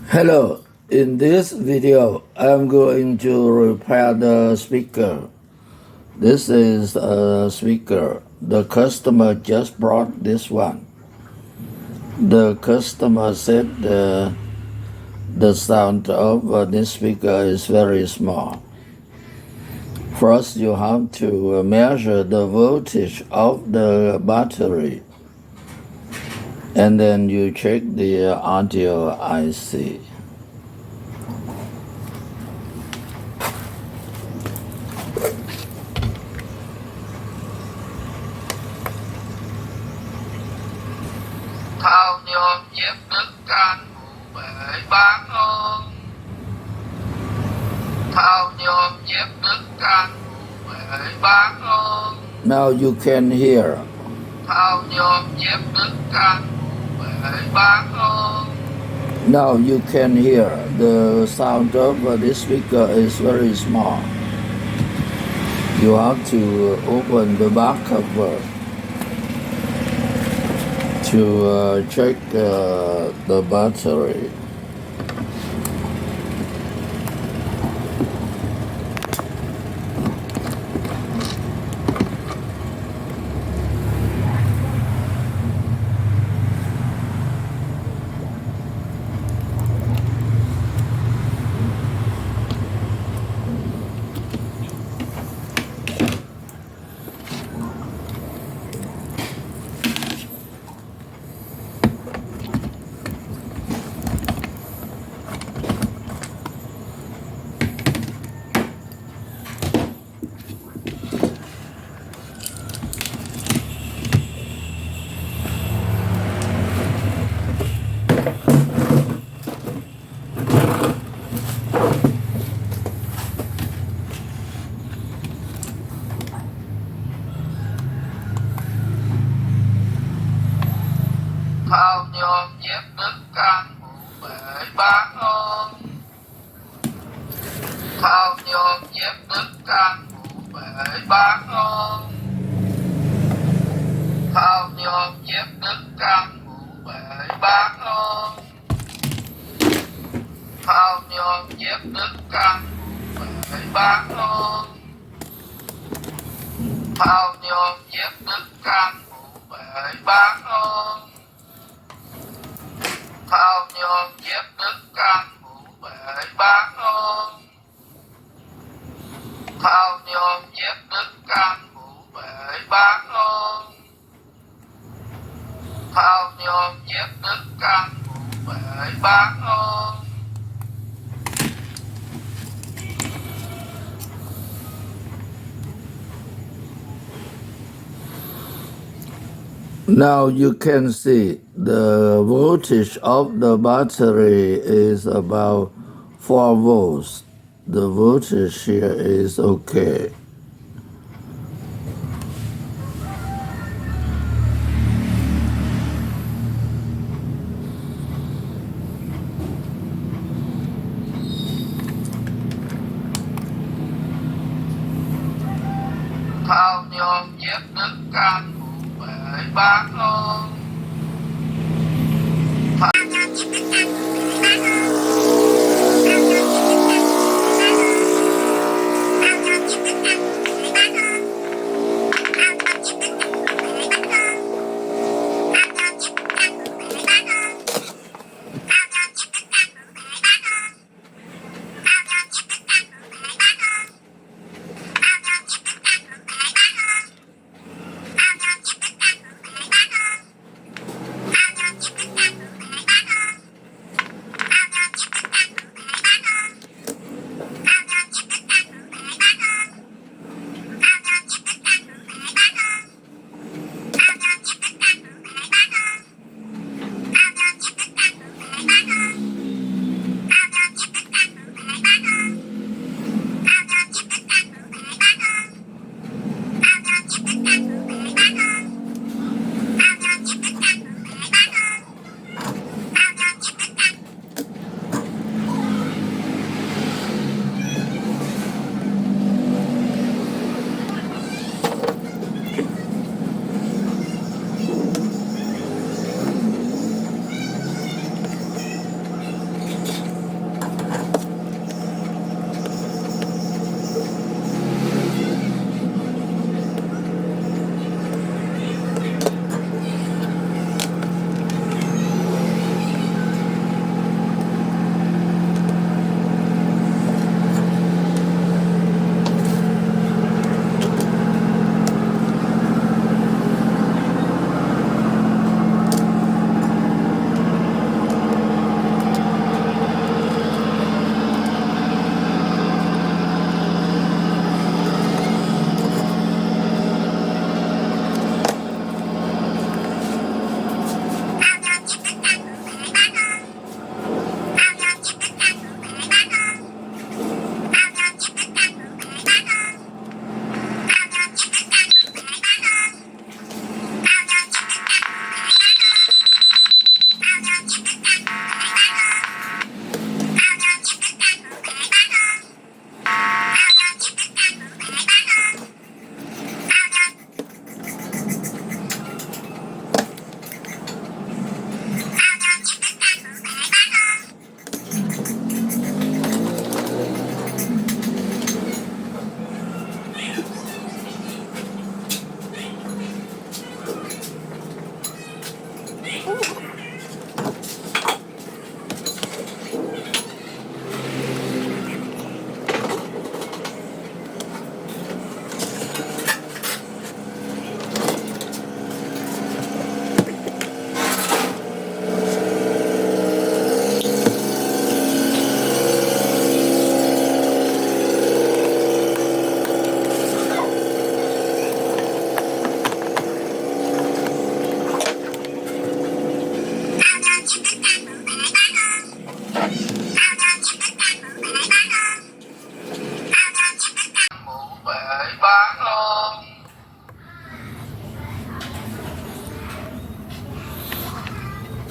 Hello, in this video I'm going to repair the speaker. This is a speaker. The customer just brought this one. The customer said the sound of this speaker is very small. First you have to measure the voltage of the battery and then you check the audio IC. Thao nhôm dép đứt can phụ bể bán ơn. Thao nhôm dép đứt can phụ bể bán ơn. Now you can hear. Thao nhôm dép đứt can phụ bể bán ơn. Now you can hear the sound of this speaker is very small. You have to open the back cover to check the battery. Thao nhôm dép đứt can phụ bể bán ơn. Thao nhôm dép đứt can phụ bể bán ơn. Thao nhôm dép đứt can phụ bể bán ơn. Thao nhôm dép đứt can phụ bể bán ơn. Thao nhôm dép đứt can phụ bể bán ơn. Thao nhôm dép đứt can phụ bể bán ơn. Thao nhôm dép đứt can phụ bể bán ơn. Thao nhôm dép đứt can phụ bể bán ơn. Now you can see the voltage of the battery is about 4 volts. The voltage here is okay. Thao nhôm dép đứt can phụ bể bán ơn. Thao nhôm dép đứt can phụ bể bán ơn.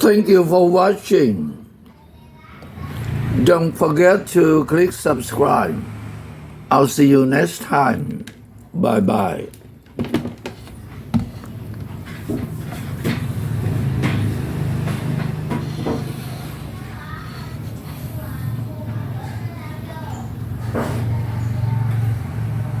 Thank you for watching. Don't forget to click subscribe. I'll see you next time. Bye bye.